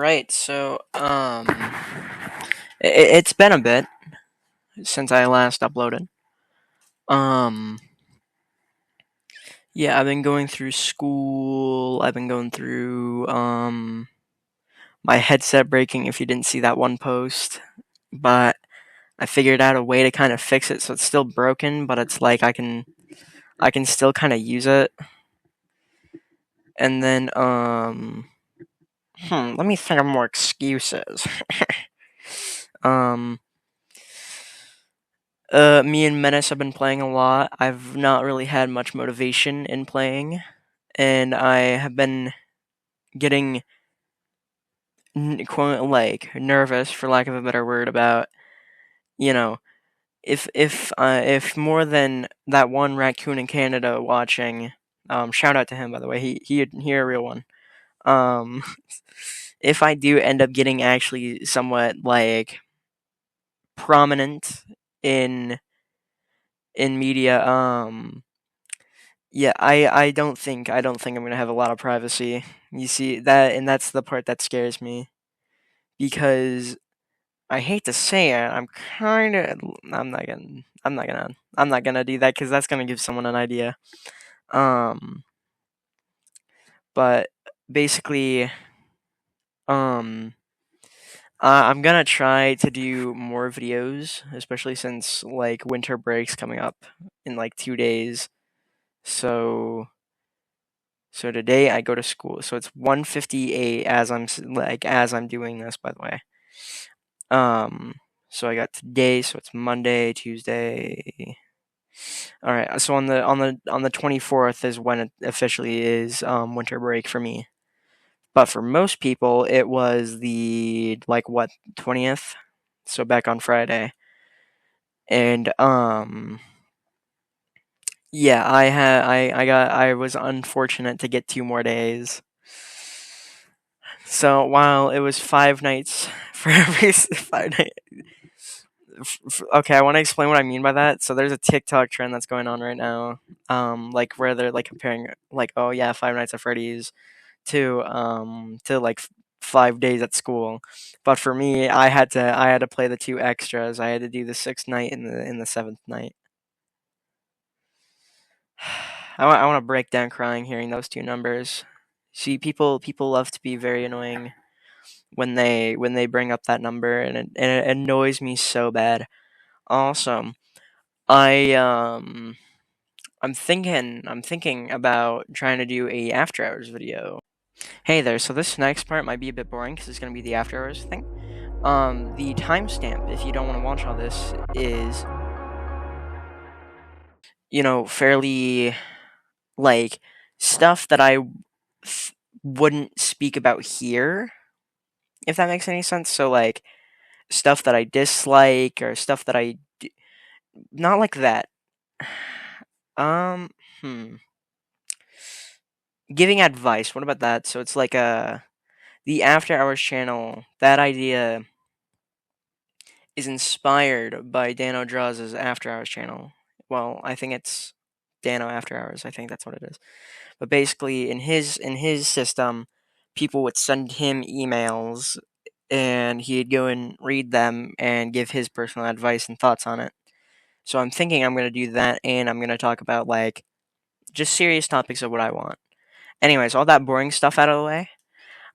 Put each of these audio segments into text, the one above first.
Right, so it's been a bit since I last uploaded. Um yeah, I've been going through school. I've been going through my headset breaking if you didn't see that one post. But I figured out a way to kind of fix it so it's still broken, but it's like I can still kind of use it. And then let me think of more excuses. um Me and Menace have been playing a lot. I've not really had much motivation in playing, and I have been getting quote like nervous, for lack of a better word, about you know if more than that one raccoon in Canada watching. Shout out to him, by the way. He a real one. Um, if I do end up getting actually somewhat like prominent in media, yeah, I don't think I'm gonna have a lot of privacy. You see that, and that's the part that scares me because I hate to say it, I'm not gonna I'm not gonna do that because that's gonna give someone an idea. Um, but basically, um, I'm gonna try to do more videos, especially since like winter break's coming up in like 2 days. So today I go to school. So it's 1:58 as I'm doing this, by the way. Um so I got today, so it's Monday, Tuesday. All right. So on the 24th is when it officially is winter break for me. But for most people it was the like what 20th. So back on Friday. And yeah, I was unfortunate to get 2 more days. So while it was 5 nights for every 5 nights, okay, I want to explain what I mean by that. So there's a TikTok trend that's going on right now, like where they're like comparing, like, oh yeah, 5 nights at Freddy's to like 5 days at school. But for me, I had to play the two extras. I had to do the sixth night and the seventh night. I want to break down crying hearing those two numbers. See, people love to be very annoying when they bring up that number, and it annoys me so bad. Also, I I'm thinking about trying to do a after hours video. Hey there, so this next part might be a bit boring because it's gonna be the after hours thing. The timestamp, if you don't want to watch all this, is fairly like stuff that I wouldn't speak about here, if that makes any sense. So like stuff that I dislike or stuff that not like that. Um, hmm. Giving advice. What about that? So it's like the After Hours channel. That idea is inspired by Dano Draws's After Hours channel. Well, I think it's Dano After Hours. I think that's what it is. But basically, in his system, people would send him emails, and he'd go and read them and give his personal advice and thoughts on it. So I'm thinking I'm gonna do that, and I'm gonna talk about like just serious topics of what I want. Anyways, all that boring stuff out of the way.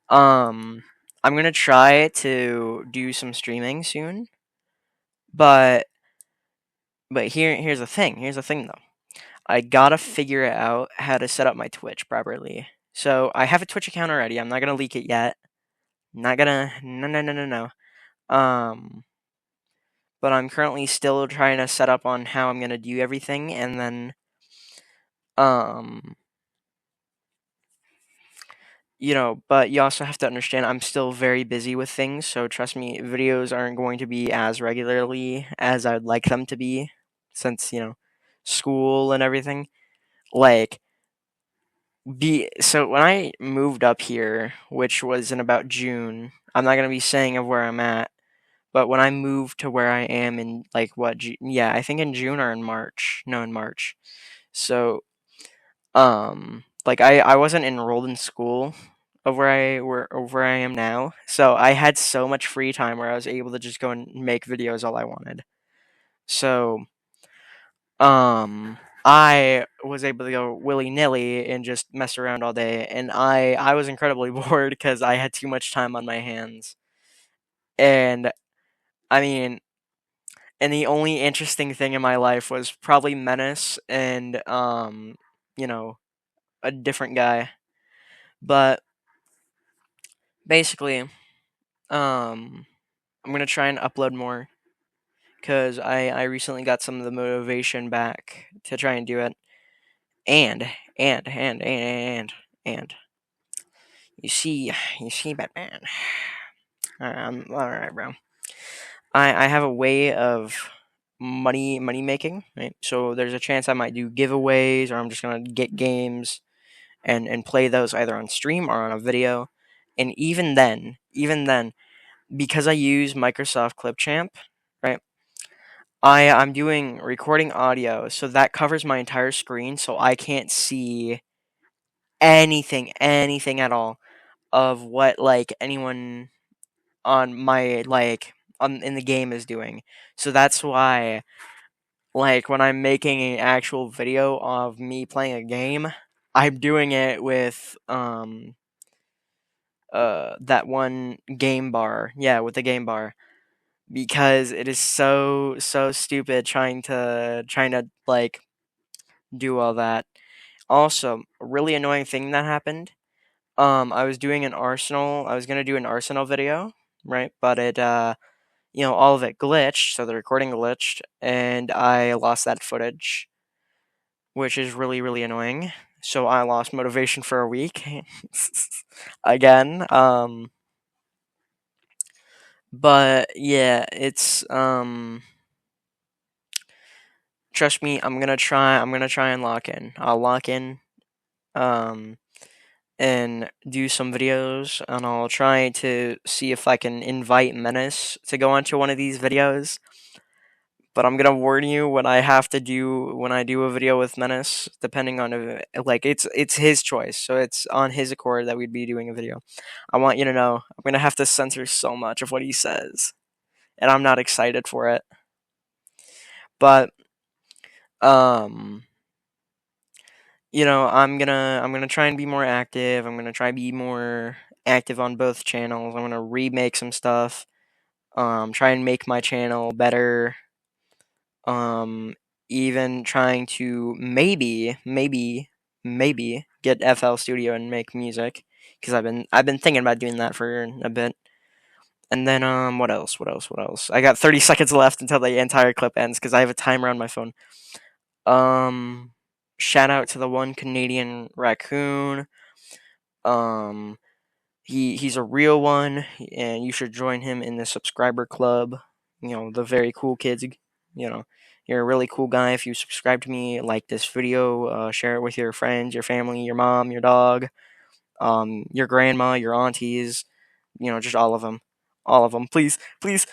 Um, I'm gonna try to do some streaming soon, but here's the thing. Here's the thing though. I gotta figure out how to set up my Twitch properly. So I have a Twitch account already. I'm not gonna leak it yet. Not gonna no. Um, but I'm currently still trying to set up on how I'm gonna do everything, and then um but you also have to understand I'm still very busy with things, so trust me, videos aren't going to be as regularly as I'd like them to be since, school and everything. Like so when I moved up here, which was in about June, I'm not going to be saying of where I'm at, but when I moved to where I am in like yeah, I think in June or in March. No, in March. So like I wasn't enrolled in school of where I am now. So I had so much free time where I was able to just go and make videos all I wanted. So I was able to go willy nilly and just mess around all day, and I was incredibly bored because I had too much time on my hands. And I mean, and the only interesting thing in my life was probably Menace and you know, a different guy. But basically, I'm gonna try and upload more because I recently got some of the motivation back to try and do it. And and you see, Batman. All right, bro. I have a way of money making, right? So there's a chance I might do giveaways, or I'm just gonna get games and play those either on stream or on a video. And even then, because I use Microsoft Clipchamp, right? I'm doing recording audio, so that covers my entire screen, so I can't see anything at all of what like anyone on my like on in the game is doing. So that's why like when I'm making an actual video of me playing a game, I'm doing it with that one game bar. Yeah, with the game bar because it is so stupid trying to like do all that. Also, a really annoying thing that happened. I was doing an Arsenal. I was gonna do an Arsenal video, right? But it all of it glitched, so the recording glitched, and I lost that footage, which is really annoying. So I lost motivation for a week again. But yeah, it's trust me, I'm gonna try and lock in. I'll lock in um and do some videos, and I'll try to see if I can invite Menace to go onto one of these videos. But I'm gonna warn you when I do a video with Menace, depending on if, like it's his choice, so it's on his accord that we'd be doing a video. I want you to know I'm gonna have to censor so much of what he says, and I'm not excited for it. But um, I'm gonna try and be more active. I'm gonna try and be more active on both channels. I'm gonna remake some stuff. Try and make my channel better. Um, Even trying to maybe get FL Studio and make music because I've been thinking about doing that for a bit. And then what else? What else? I got 30 seconds left until the entire clip ends because I have a timer on my phone. Um, Shout out to the one Canadian raccoon. Um, he's a real one, and you should join him in the subscriber club. The very cool kids. You know, you're a really cool guy if you subscribe to me, like this video, share it with your friends, your family, your mom, your dog, your grandma, your aunties. Just all of them, all of them. Please, please,